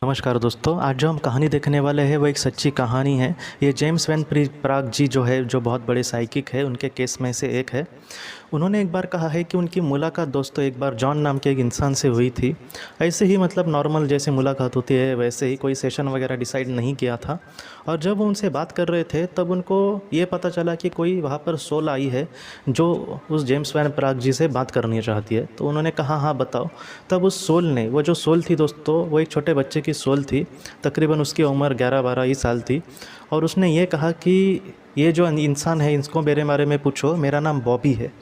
नमस्कार दोस्तों, आज जो हम कहानी देखने वाले हैं वो एक सच्ची कहानी है। ये जेम्स वैन प्राग जी जो है, जो बहुत बड़े साइकिक है, उनके केस में से एक है। उन्होंने एक बार कहा है कि उनकी मुलाकात दोस्तों एक बार जॉन नाम के एक इंसान से हुई थी। ऐसे ही मतलब नॉर्मल जैसे मुलाकात होती है वैसे ही, कोई सेशन वगैरह डिसाइड नहीं किया था। और जब वो उनसे बात कर रहे थे तब उनको ये पता चला कि कोई वहाँ पर सोल आई है जो उस जेम्स वैन प्राग जी से बात करनी चाहती है। तो उन्होंने कहा हाँ बताओ। तब उस सोल ने, वो जो सोल थी दोस्तों, वो एक छोटे बच्चे की सोल थी। तकरीबन उसकी उम्र 11-12 ही साल थी। और उसने ये कहा कि ये जो इंसान है इसको मेरे बारे में पूछो, मेरा नाम बॉबी है।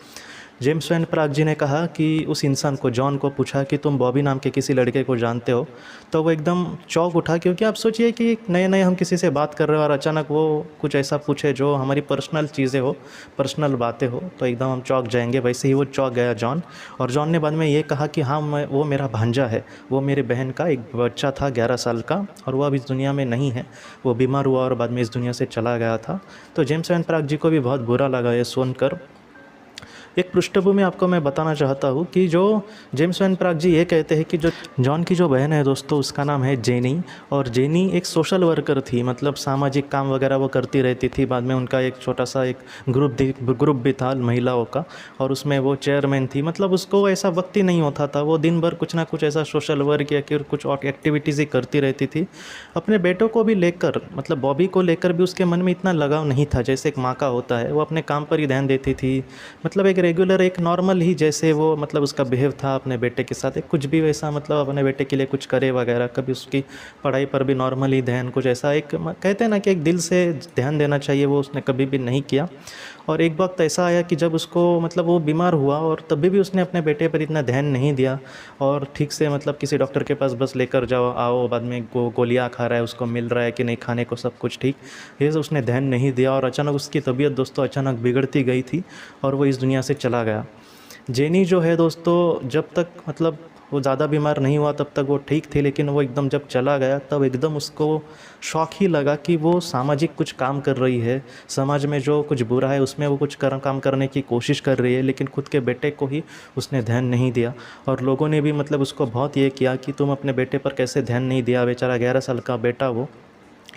जेम्स वैन प्राग जी ने कहा कि उस इंसान को, जॉन को पूछा कि तुम बॉबी नाम के किसी लड़के को जानते हो? तो वो एकदम चौंक उठा, क्योंकि आप सोचिए कि नए नए हम किसी से बात कर रहे हो और अचानक वो कुछ ऐसा पूछे जो हमारी पर्सनल चीज़ें हो, पर्सनल बातें हो, तो एकदम हम चौंक जाएंगे। वैसे ही वो चौंक गया जॉन। और जॉन ने बाद में ये कहा कि हाँ वो मेरा भांजा है, वो मेरी बहन का एक बच्चा था 11 साल का, और वो अब इस दुनिया में नहीं है। वो बीमार हुआ और बाद में इस दुनिया से चला गया था। तो जेम्स वैन प्राग जी को भी बहुत बुरा लगा ये सुनकर। एक पृष्ठभूमि आपको मैं बताना चाहता हूँ कि जो जेम्स वैन प्राग जी ये कहते हैं कि जो जॉन की जो बहन है दोस्तों, उसका नाम है जेनी। और जेनी एक सोशल वर्कर थी, मतलब सामाजिक काम वगैरह वो करती रहती थी। बाद में उनका एक छोटा सा एक ग्रुप भी था महिलाओं का, और उसमें वो चेयरमैन थी। मतलब उसको ऐसा वक्त ही नहीं होता था, वो दिन भर कुछ ना कुछ ऐसा सोशल वर्क या फिर कुछ और एक्टिविटीज़ ही करती रहती थी। अपने बेटों को भी लेकर, मतलब बॉबी को लेकर भी उसके मन में इतना लगाव नहीं था जैसे एक माँ का होता है। वो अपने काम पर ही ध्यान देती थी, मतलब एक रेगुलर, एक नॉर्मल ही जैसे वो, मतलब उसका बिहेव था अपने बेटे के साथ। एक कुछ भी वैसा, मतलब अपने बेटे के लिए कुछ करे वगैरह, कभी उसकी पढ़ाई पर भी नॉर्मली ध्यान, कुछ ऐसा एक कहते हैं ना कि एक दिल से ध्यान देना चाहिए, वो उसने कभी भी नहीं किया। और एक वक्त ऐसा आया कि जब उसको, मतलब वो बीमार हुआ और तभी भी उसने अपने बेटे पर इतना ध्यान नहीं दिया। और ठीक से, मतलब किसी डॉक्टर के पास बस लेकर जाओ आओ, बाद में गोलियाँ खा रहा है, उसको मिल रहा है कि नहीं खाने को, सब कुछ ठीक, ये सब उसने ध्यान नहीं दिया। और अचानक उसकी तबीयत दोस्तों अचानक बिगड़ती गई थी और वो इस दुनिया से चला गया। जेनी जो है दोस्तों, जब तक मतलब वो ज़्यादा बीमार नहीं हुआ तब तक वो ठीक थी, लेकिन वो एकदम जब चला गया तब एकदम उसको शौक ही लगा कि वो सामाजिक कुछ काम कर रही है, समाज में जो कुछ बुरा है उसमें वो कुछ काम करने की कोशिश कर रही है, लेकिन खुद के बेटे को ही उसने ध्यान नहीं दिया। और लोगों ने भी मतलब उसको बहुत ये किया कि तुम अपने बेटे पर कैसे ध्यान नहीं दिया, बेचारा 11 साल का बेटा वो।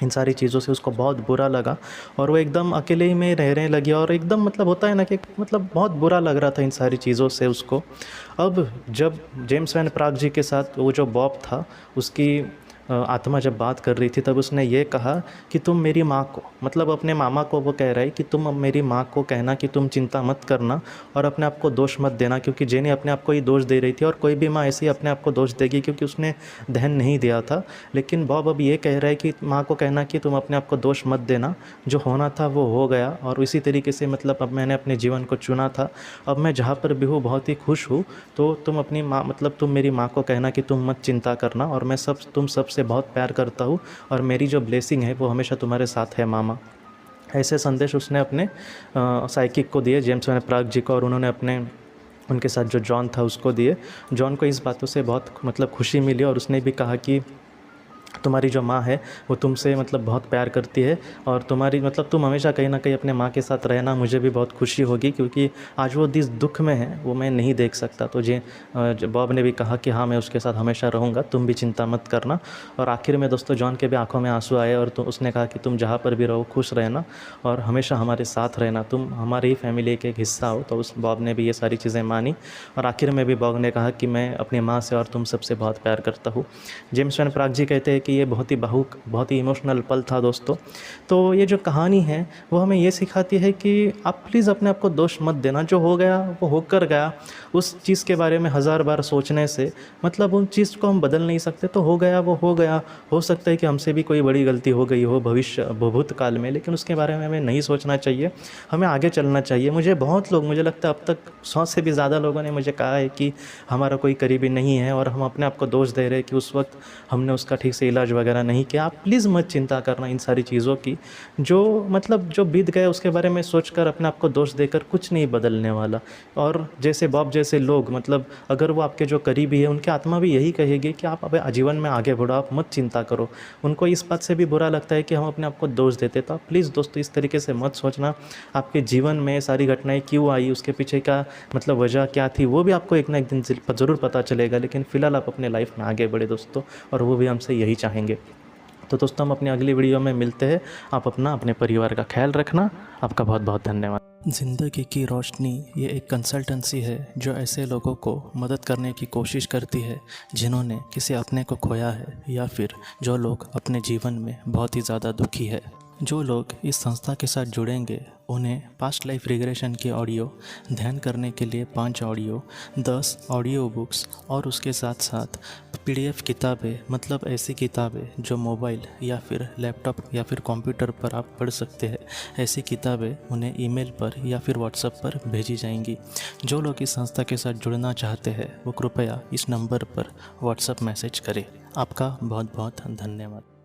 इन सारी चीज़ों से उसको बहुत बुरा लगा और वो एकदम अकेले ही में रहने लगी। और एकदम मतलब होता है ना कि मतलब बहुत बुरा लग रहा था इन सारी चीज़ों से उसको। अब जब जेम्स वैन प्राग जी के साथ वो जो बॉब था, उसकी आत्मा जब बात कर रही थी, तब उसने ये कहा कि तुम मेरी माँ को, मतलब अपने मामा को वो कह रहा है कि तुम मेरी माँ को कहना कि तुम चिंता मत करना और अपने आप को दोष मत देना, क्योंकि जेनी अपने आप को ही दोष दे रही थी। और कोई भी माँ ऐसे ही अपने आप को दोष देगी क्योंकि उसने ध्यान नहीं दिया था। लेकिन बॉब अब ये कह रहा है कि माँ को कहना कि तुम अपने आप को दोष मत देना, जो होना था वो हो गया। और इसी तरीके से मतलब अब मैंने अपने जीवन को चुना था, अब मैं जहाँ पर भी हूँ बहुत ही खुश हूँ। तो तुम अपनी माँ, मतलब तुम मेरी माँ को कहना कि तुम मत चिंता करना, और मैं तुम सबसे बहुत प्यार करता हूँ, और मेरी जो ब्लेसिंग है वो हमेशा तुम्हारे साथ है मामा। ऐसे संदेश उसने अपने साइकिक को दिए, जेम्स वैन प्राग जी को, और उन्होंने अपने उनके साथ जो जॉन था उसको दिए। जॉन को इस बातों से बहुत मतलब खुशी मिली, और उसने भी कहा कि तुम्हारी जो माँ है वो तुमसे मतलब बहुत प्यार करती है, और तुम्हारी मतलब तुम हमेशा कहीं ना कहीं अपने माँ के साथ रहना, मुझे भी बहुत खुशी होगी, क्योंकि आज वो जिस दुख में है वो मैं नहीं देख सकता। तो बॉब ने भी कहा कि हाँ मैं उसके साथ हमेशा रहूँगा, तुम भी चिंता मत करना। और आखिर में दोस्तों जॉन के भी आंखों में आंसू आए, और तो उसने कहा कि तुम जहाँ पर भी रहो खुश रहना और हमेशा हमारे साथ रहना, तुम हमारी ही फैमिली के एक हिस्सा हो। तो उस बॉब ने भी ये सारी चीज़ें मानी, और आखिर में भी बॉब ने कहा कि मैं अपनी माँ से और तुम सबसे बहुत प्यार करता हूँ। जेम्स वैन प्राग जी कहते हैं कि ये बहुत ही भावुक, बहुत ही इमोशनल पल था दोस्तों। तो ये जो कहानी है वो हमें ये सिखाती है कि आप प्लीज़ अपने आप को दोष मत देना, जो हो गया वो होकर गया। उस चीज़ के बारे में 1000 बार सोचने से मतलब उन चीज़ को हम बदल नहीं सकते। तो हो गया वो हो गया, हो सकता है कि हमसे भी कोई बड़ी गलती हो गई हो भूतकाल में, लेकिन उसके बारे में हमें नहीं सोचना चाहिए, हमें आगे चलना चाहिए। मुझे बहुत लोग, मुझे लगता है अब तक 100 से भी ज़्यादा लोगों ने मुझे कहा है कि हमारा कोई करीबी नहीं है और हम अपने आप को दोष दे रहे हैं कि उस वक्त हमने उसका ठीक से इलाज वगैरह नहीं किया। आप प्लीज़ मत चिंता करना इन सारी चीज़ों की, जो मतलब जो बीत गए उसके बारे में सोचकर अपने आप को दोष देकर कुछ नहीं बदलने वाला। और जैसे बॉब जैसे लोग, मतलब अगर वो आपके जो करीबी है, उनकी आत्मा भी यही कहेगी कि आप अब जीवन में आगे बढ़ो, आप मत चिंता करो। उनको इस बात से भी बुरा लगता है कि हम अपने आप को दोष देते। तो आप प्लीज़ दोस्तों इस तरीके से मत सोचना। आपके जीवन में सारी घटनाएं क्यों आई, उसके पीछे का मतलब वजह क्या थी, वो भी आपको एक ना एक दिन ज़रूर पता चलेगा। लेकिन फ़िलहाल आप अपने लाइफ में आगे बढ़े दोस्तों, और वो भी हमसे यही चाहते चाहेंगे। तो दोस्तों हम अपनी अगली वीडियो में मिलते हैं। आप अपना अपने परिवार का ख्याल रखना। आपका बहुत बहुत धन्यवाद। ज़िंदगी की रोशनी ये एक कंसल्टेंसी है जो ऐसे लोगों को मदद करने की कोशिश करती है जिन्होंने किसी अपने को खोया है या फिर जो लोग अपने जीवन में बहुत ही ज़्यादा दुखी है। जो लोग इस संस्था के साथ जुड़ेंगे उन्हें पास्ट लाइफ रिग्रेशन की ऑडियो, ध्यान करने के लिए 5 ऑडियो, 10 ऑडियो बुक्स और उसके साथ साथ PDF किताबें, मतलब ऐसी किताबें जो मोबाइल या फिर लैपटॉप या फिर कंप्यूटर पर आप पढ़ सकते हैं, ऐसी किताबें उन्हें ईमेल पर या फिर व्हाट्सएप पर भेजी जाएंगी। जो लोग इस संस्था के साथ जुड़ना चाहते हैं वो कृपया इस नंबर पर व्हाट्सएप मैसेज करें। आपका बहुत बहुत धन्यवाद।